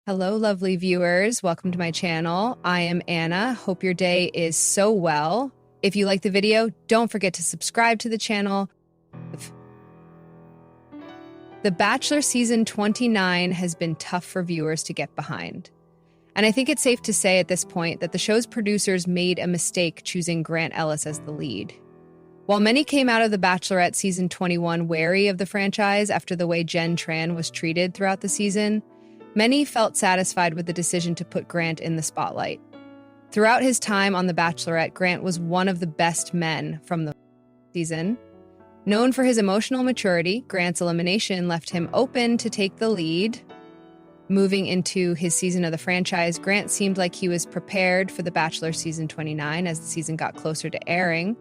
Hello, lovely viewers. Welcome to my channel. I am Anna. Hope your day is so well. If you like the video, don't forget to subscribe to the channel. The Bachelor season 29 has been tough for viewers to get behind. And I think it's safe to say at this point that the show's producers made a mistake choosing Grant Ellis as the lead. While many came out of The Bachelorette season 21 wary of the franchise after the way Jen Tran was treated throughout the season, many felt satisfied with the decision to put Grant in the spotlight. Throughout his time on The Bachelorette, Grant was one of the best men from the season. Known for his emotional maturity, Grant's elimination left him open to take the lead. Moving into his season of the franchise, Grant seemed like he was prepared for The Bachelor season 29 as the season got closer to airing.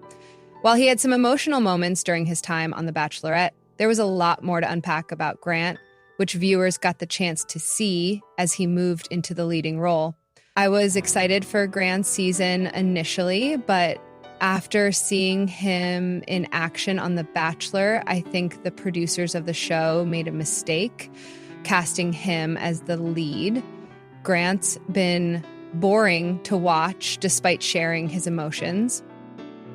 While he had some emotional moments during his time on The Bachelorette, there was a lot more to unpack about Grant, which viewers got the chance to see as he moved into the leading role. I was excited for Grant's season initially, but after seeing him in action on The Bachelor, I think the producers of the show made a mistake casting him as the lead. Grant's been boring to watch despite sharing his emotions.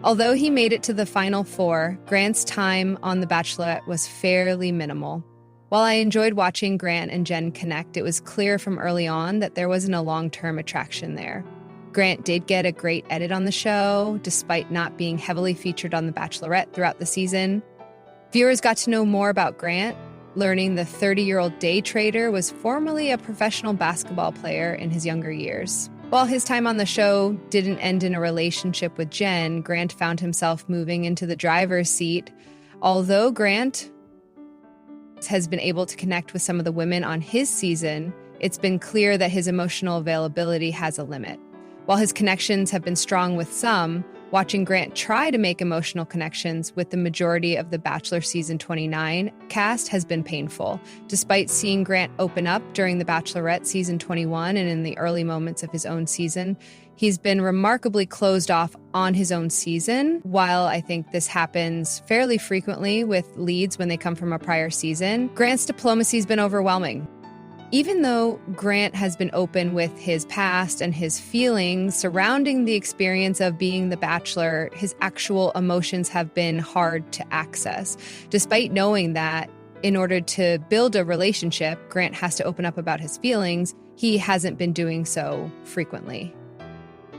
Although he made it to the final four, Grant's time on The Bachelorette was fairly minimal. While I enjoyed watching Grant and Jen connect, it was clear from early on that there wasn't a long-term attraction there. Grant did get a great edit on the show, despite not being heavily featured on The Bachelorette throughout the season. Viewers got to know more about Grant, learning the 30-year-old day trader was formerly a professional basketball player in his younger years. While his time on the show didn't end in a relationship with Jen, Grant found himself moving into the driver's seat. Although Grant has been able to connect with some of the women on his season, it's been clear that his emotional availability has a limit. While his connections have been strong with some, watching Grant try to make emotional connections with the majority of the Bachelor season 29 cast has been painful. Despite seeing Grant open up during the Bachelorette season 21 and in the early moments of his own season, he's been remarkably closed off on his own season. While I think this happens fairly frequently with leads when they come from a prior season, Grant's diplomacy has been overwhelming. Even though Grant has been open with his past and his feelings surrounding the experience of being the Bachelor, his actual emotions have been hard to access. Despite knowing that in order to build a relationship, Grant has to open up about his feelings, he hasn't been doing so frequently.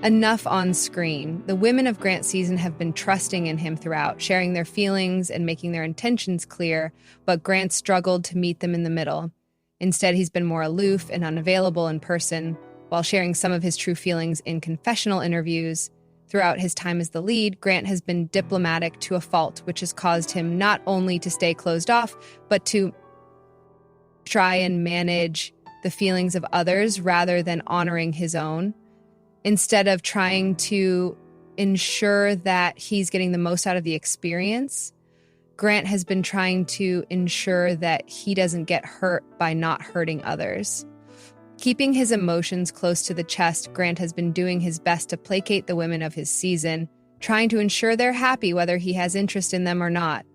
Enough on screen. The women of Grant's season have been trusting in him throughout, sharing their feelings and making their intentions clear, but Grant struggled to meet them in the middle. Instead, he's been more aloof and unavailable in person, while sharing some of his true feelings in confessional interviews. Throughout his time as the lead, Grant has been diplomatic to a fault, which has caused him not only to stay closed off, but to try and manage the feelings of others rather than honoring his own. Instead of trying to ensure that he's getting the most out of the experience, Grant has been trying to ensure that he doesn't get hurt by not hurting others. Keeping his emotions close to the chest, Grant has been doing his best to placate the women of his season, trying to ensure they're happy whether he has interest in them or not.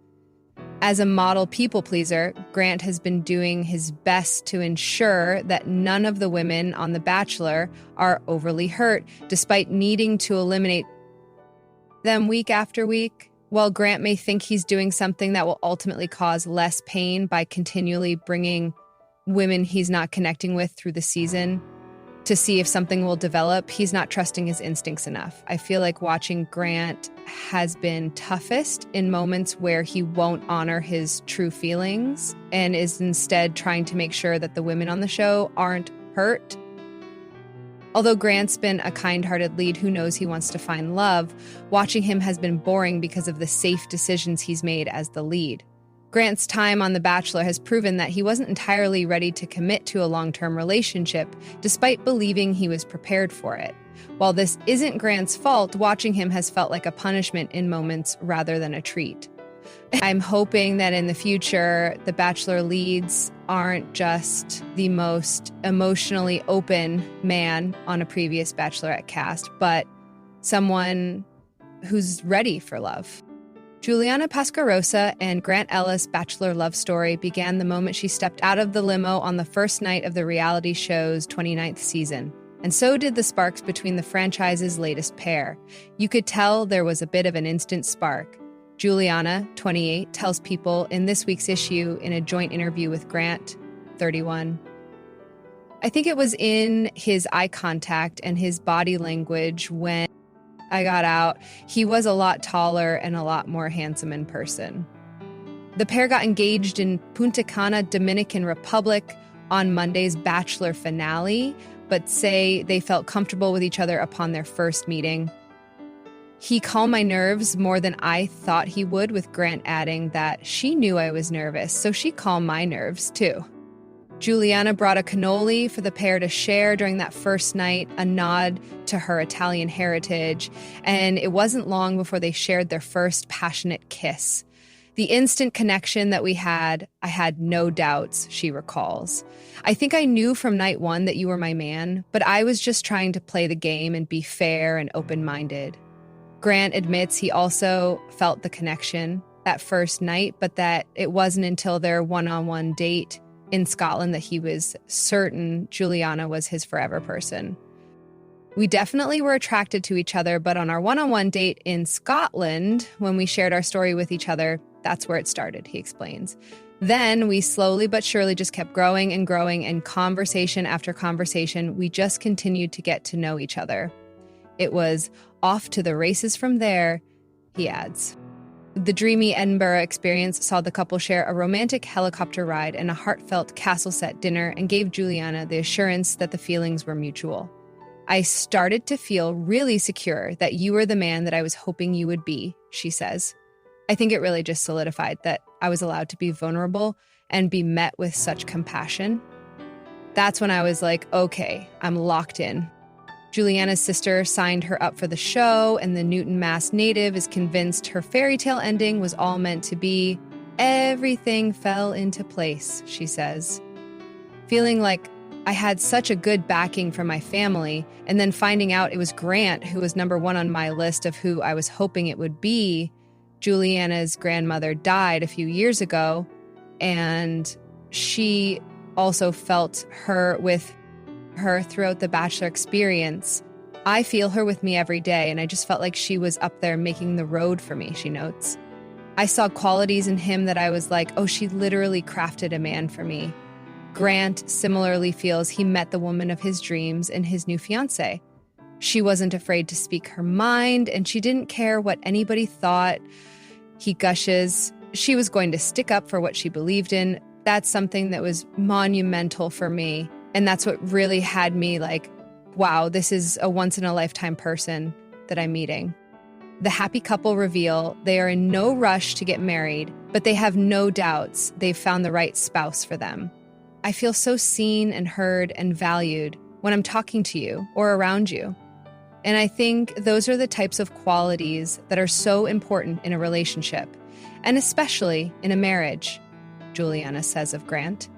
As a model people pleaser, Grant has been doing his best to ensure that none of the women on The Bachelor are overly hurt, despite needing to eliminate them week after week. While Grant may think he's doing something that will ultimately cause less pain by continually bringing women he's not connecting with through the season to see if something will develop, he's not trusting his instincts enough. I feel like watching Grant has been toughest in moments where he won't honor his true feelings and is instead trying to make sure that the women on the show aren't hurt. Although Grant's been a kind-hearted lead who knows he wants to find love, watching him has been boring because of the safe decisions he's made as the lead. Grant's time on The Bachelor has proven that he wasn't entirely ready to commit to a long-term relationship, despite believing he was prepared for it. While this isn't Grant's fault, watching him has felt like a punishment in moments rather than a treat. I'm hoping that in the future, the Bachelor leads aren't just the most emotionally open man on a previous Bachelorette cast, but someone who's ready for love. Juliana Pascarosa and Grant Ellis' Bachelor love story began the moment she stepped out of the limo on the first night of the reality show's 29th season. And so did the sparks between the franchise's latest pair. You could tell there was a bit of an instant spark. Juliana, 28, tells People in this week's issue in a joint interview with Grant, 31. I think it was in his eye contact and his body language when I got out. He was a lot taller and a lot more handsome in person. The pair got engaged in Punta Cana, Dominican Republic on Monday's Bachelor finale, but say they felt comfortable with each other upon their first meeting. He calmed my nerves more than I thought he would, with Grant adding that she knew I was nervous, so she calmed my nerves too. Juliana brought a cannoli for the pair to share during that first night, a nod to her Italian heritage, and it wasn't long before they shared their first passionate kiss. The instant connection that we had, I had no doubts, she recalls. I think I knew from night one that you were my man, but I was just trying to play the game and be fair and open-minded. Grant admits he also felt the connection that first night, but that it wasn't until their one-on-one date in Scotland that he was certain Juliana was his forever person. We definitely were attracted to each other, but on our one-on-one date in Scotland, when we shared our story with each other, that's where it started, he explains. Then we slowly but surely just kept growing, and conversation after conversation, we just continued to get to know each other. It was off to the races from there, he adds. The dreamy Edinburgh experience saw the couple share a romantic helicopter ride and a heartfelt castle-set dinner, and gave Juliana the assurance that the feelings were mutual. I started to feel really secure that you were the man that I was hoping you would be, she says. I think it really just solidified that I was allowed to be vulnerable and be met with such compassion. That's when I was like, okay, I'm locked in. Juliana's sister signed her up for the show, and the Newton, Mass native is convinced her fairy tale ending was all meant to be. Everything fell into place, she says. Feeling like I had such a good backing from my family, and then finding out it was Grant who was number one on my list of who I was hoping it would be. Juliana's grandmother died a few years ago, and she also felt her with her throughout the Bachelor experience. I feel her with me every day, and I just felt like she was up there making the road for me, she notes. I saw qualities in him that I was like, oh, she literally crafted a man for me. Grant similarly feels he met the woman of his dreams in his new fiancé. She wasn't afraid to speak her mind, and she didn't care what anybody thought. He gushes. She was going to stick up for what she believed in. That's something that was monumental for me. And that's what really had me like, wow, this is a once-in-a-lifetime person that I'm meeting. The happy couple reveal they are in no rush to get married, but they have no doubts they've found the right spouse for them. I feel so seen and heard and valued when I'm talking to you or around you. And I think those are the types of qualities that are so important in a relationship, and especially in a marriage, Juliana says of Grant.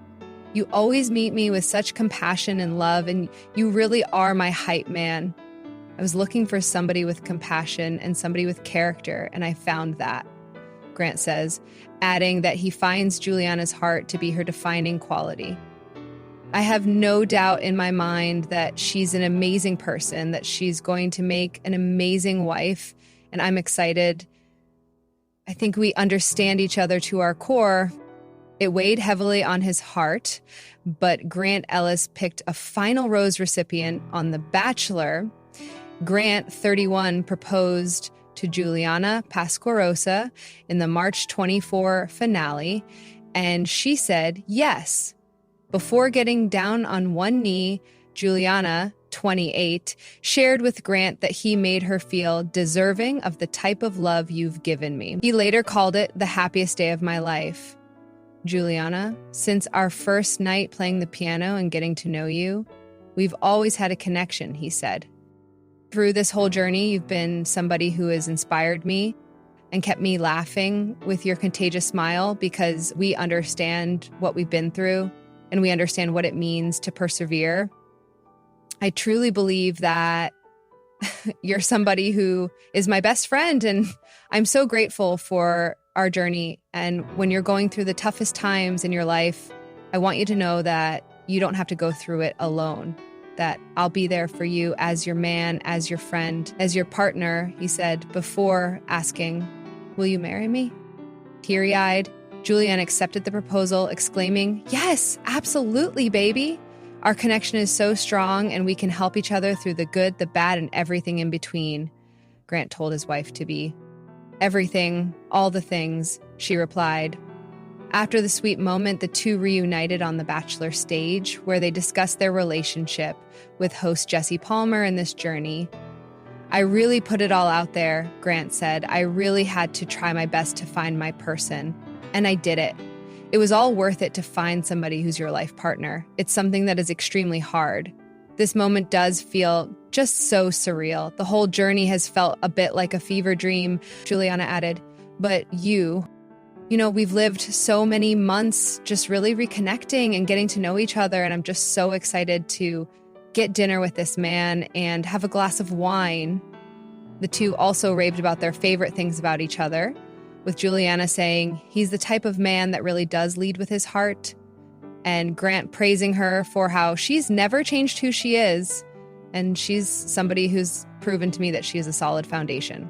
You always meet me with such compassion and love, and you really are my hype man. I was looking for somebody with compassion and somebody with character, and I found that, Grant says, adding that he finds Juliana's heart to be her defining quality. I have no doubt in my mind that she's an amazing person, that she's going to make an amazing wife, and I'm excited. I think we understand each other to our core. It weighed heavily on his heart, but Grant Ellis picked a final rose recipient on The Bachelor. Grant, 31, proposed to Juliana Pascarosa in the March 24 finale, and she said yes. Before getting down on one knee, Juliana, 28, shared with Grant that he made her feel deserving of the type of love you've given me. He later called it the happiest day of my life. Juliana, since our first night playing the piano and getting to know you, we've always had a connection, he said. Through this whole journey, you've been somebody who has inspired me and kept me laughing with your contagious smile, because we understand what we've been through and we understand what it means to persevere. I truly believe that You're somebody who is my best friend, and I'm so grateful for our journey. And when you're going through the toughest times in your life, I want you to know that you don't have to go through it alone, that I'll be there for you as your man, as your friend, as your partner, he said before asking, will you marry me? Teary-eyed, Julianne accepted the proposal, exclaiming, yes, absolutely, baby. Our connection is so strong and we can help each other through the good, the bad, and everything in between, Grant told his wife-to-be. Everything, all the things, she replied. After the sweet moment, the two reunited on the Bachelor stage, where they discussed their relationship with host Jesse Palmer and this journey. I really put it all out there, Grant said. I really had to try my best to find my person. And I did it. It was all worth it to find somebody who's your life partner. It's something that is extremely hard. This moment does feel just so surreal. The whole journey has felt a bit like a fever dream, Juliana added. But you know, we've lived so many months just really reconnecting and getting to know each other. And I'm just so excited to get dinner with this man and have a glass of wine. The two also raved about their favorite things about each other, with Juliana saying he's the type of man that really does lead with his heart, and Grant praising her for how she's never changed who she is, and she's somebody who's proven to me that she is a solid foundation.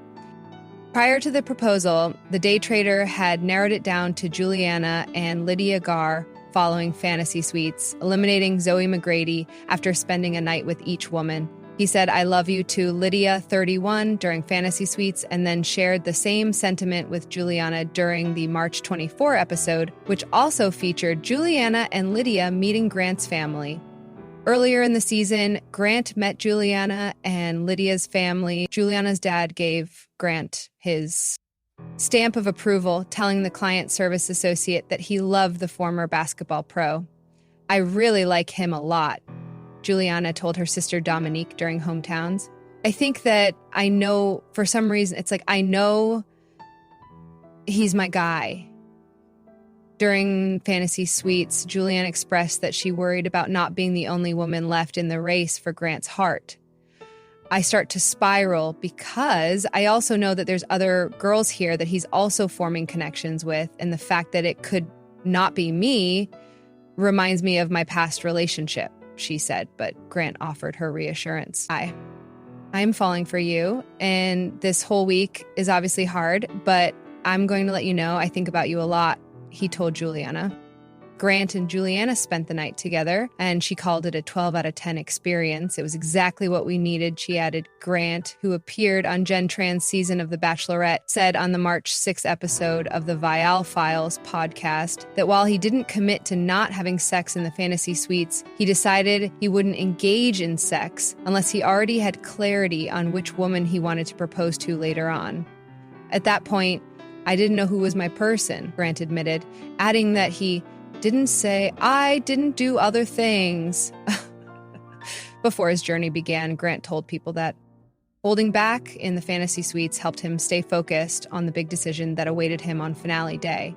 Prior to the proposal, the day trader had narrowed it down to Juliana and Lydia Garr following Fantasy Suites, eliminating Zoe McGrady after spending a night with each woman. He said, I love you to Lydia, 31, during Fantasy Suites, and then shared the same sentiment with Juliana during the March 24 episode, which also featured Juliana and Lydia meeting Grant's family. Earlier in the season, Grant met Juliana and Lydia's family. Juliana's dad gave Grant his stamp of approval, telling the client service associate that he loved the former basketball pro. I really like him a lot, Juliana told her sister Dominique during Hometowns. I think that I know, for some reason, it's like I know he's my guy. During Fantasy Suites, Julianne expressed that she worried about not being the only woman left in the race for Grant's heart. I start to spiral because I also know that there's other girls here that he's also forming connections with, and the fact that it could not be me reminds me of my past relationship, she said, but Grant offered her reassurance. I'm falling for you, and this whole week is obviously hard, but I'm going to let you know I think about you a lot, he told Juliana. Grant and Juliana spent the night together, and she called it a 12 out of 10 experience. It was exactly what we needed, she added. Grant, who appeared on Jen Tran's season of The Bachelorette, said on the March 6th episode of the Vial Files podcast that while he didn't commit to not having sex in the Fantasy Suites, he decided he wouldn't engage in sex unless he already had clarity on which woman he wanted to propose to later on. At that point, I didn't know who was my person, Grant admitted, adding that he didn't say, I didn't do other things. Before his journey began, Grant told people that holding back in the Fantasy Suites helped him stay focused on the big decision that awaited him on finale day.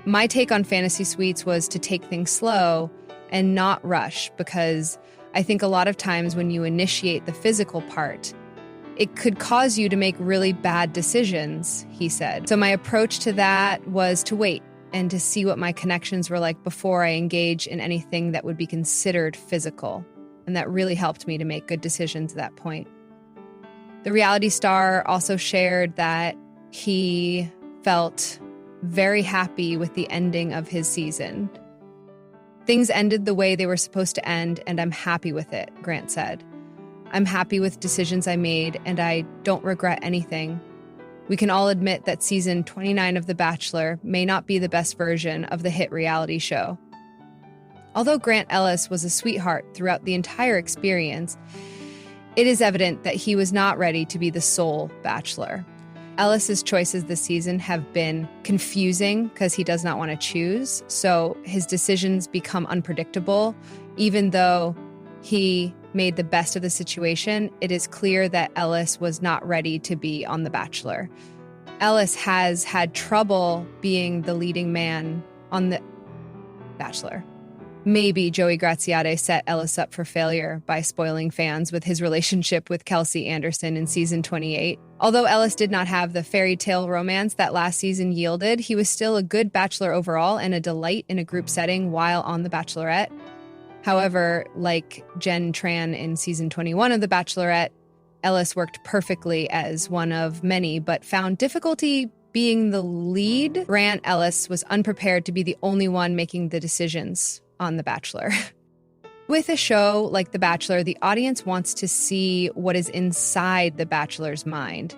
My take on Fantasy Suites was to take things slow and not rush, because I think a lot of times when you initiate the physical part, it could cause you to make really bad decisions, he said. So my approach to that was to wait and to see what my connections were like before I engage in anything that would be considered physical. And that really helped me to make good decisions at that point. The reality star also shared that he felt very happy with the ending of his season. Things ended the way they were supposed to end, and I'm happy with it, Grant said. I'm happy with decisions I made, and I don't regret anything. We can all admit that season 29 of The Bachelor may not be the best version of the hit reality show. Although Grant Ellis was a sweetheart throughout the entire experience, it is evident that he was not ready to be the sole Bachelor. Ellis's choices this season have been confusing because he does not want to choose, so his decisions become unpredictable. Even though he made the best of the situation, it is clear that Ellis was not ready to be on The Bachelor. Ellis has had trouble being the leading man on The Bachelor. Maybe Joey Graziade set Ellis up for failure by spoiling fans with his relationship with Kelsey Anderson in season 28. Although Ellis did not have the fairy tale romance that last season yielded, he was still a good bachelor overall and a delight in a group setting while on The Bachelorette. However, like Jen Tran in season 21 of The Bachelorette, Ellis worked perfectly as one of many, but found difficulty being the lead. Grant Ellis was unprepared to be the only one making the decisions on The Bachelor. With a show like The Bachelor, the audience wants to see what is inside the Bachelor's mind.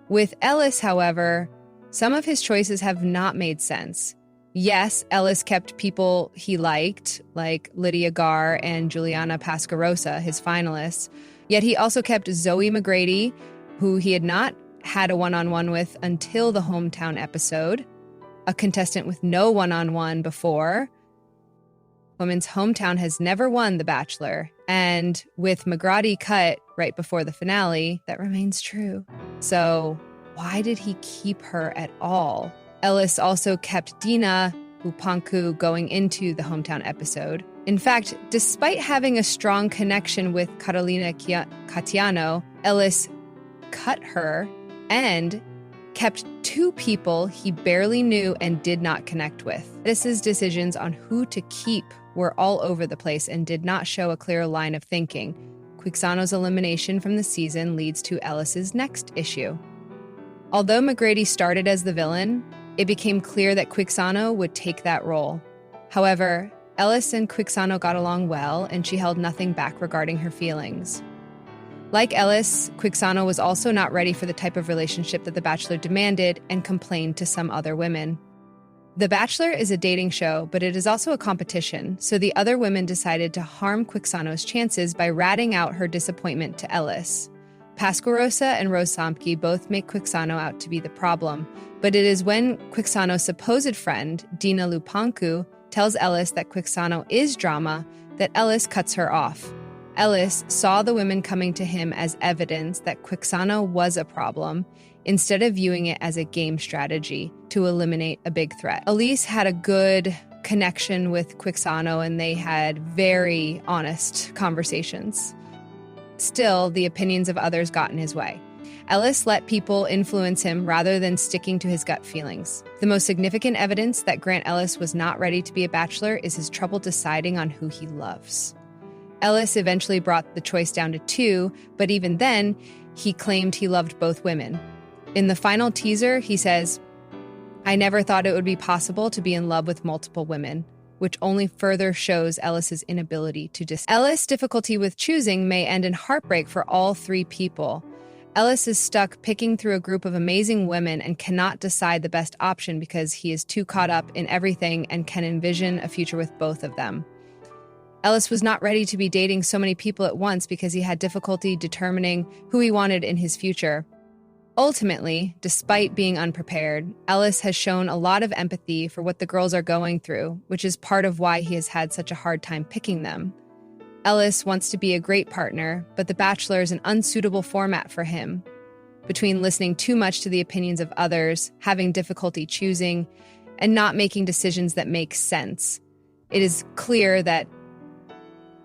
With Ellis, however, some of his choices have not made sense. Yes, Ellis kept people he liked, like Lydia Garr and Juliana Pascarosa, his finalists, yet he also kept Zoe McGrady, who he had not had a one-on-one with until the hometown episode, a contestant with no one-on-one before. Women's hometown has never won The Bachelor, and with McGrady cut right before the finale, that remains true. So why did he keep her at all? Ellis also kept Dina Lupanku going into the hometown episode. In fact, despite having a strong connection with Carolina Catiano, Ellis cut her and kept two people he barely knew and did not connect with. Ellis's decisions on who to keep were all over the place and did not show a clear line of thinking. Quixano's elimination from the season leads to Ellis's next issue. Although McGrady started as the villain, it became clear that Quixano would take that role. However, Ellis and Quixano got along well, and she held nothing back regarding her feelings. Like Ellis, Quixano was also not ready for the type of relationship that The Bachelor demanded and complained to some other women. The Bachelor is a dating show, but it is also a competition, so the other women decided to harm Quixano's chances by ratting out her disappointment to Ellis. Pascarosa and Rose Samke both make Quixano out to be the problem, but it is when Quixano's supposed friend, Dina Lupanku, tells Ellis that Quixano is drama that Ellis cuts her off. Ellis saw the women coming to him as evidence that Quixano was a problem, instead of viewing it as a game strategy to eliminate a big threat. Ellis had a good connection with Quixano, and they had very honest conversations. Still, the opinions of others got in his way. Ellis let people influence him rather than sticking to his gut feelings. The most significant evidence that Grant Ellis was not ready to be a bachelor is his trouble deciding on who he loves. Ellis eventually brought the choice down to 2, but even then, he claimed he loved both women. In the final teaser, he says, "I never thought it would be possible to be in love with multiple women," which only further shows Ellis's inability to decide. Ellis' difficulty with choosing may end in heartbreak for all 3 people. Ellis is stuck picking through a group of amazing women and cannot decide the best option because he is too caught up in everything and can envision a future with both of them. Ellis was not ready to be dating so many people at once because he had difficulty determining who he wanted in his future. Ultimately, despite being unprepared, Ellis has shown a lot of empathy for what the girls are going through, which is part of why he has had such a hard time picking them. Ellis wants to be a great partner, but The Bachelor is an unsuitable format for him. Between listening too much to the opinions of others, having difficulty choosing, and not making decisions that make sense, it is clear that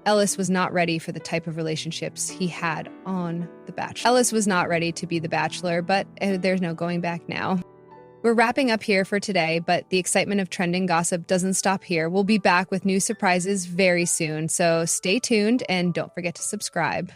Ellis was not ready for the type of relationships he had on The Bachelor. Ellis was not ready to be The Bachelor, but there's no going back now. We're wrapping up here for today, but the excitement of trending gossip doesn't stop here. We'll be back with new surprises very soon, so stay tuned and don't forget to subscribe.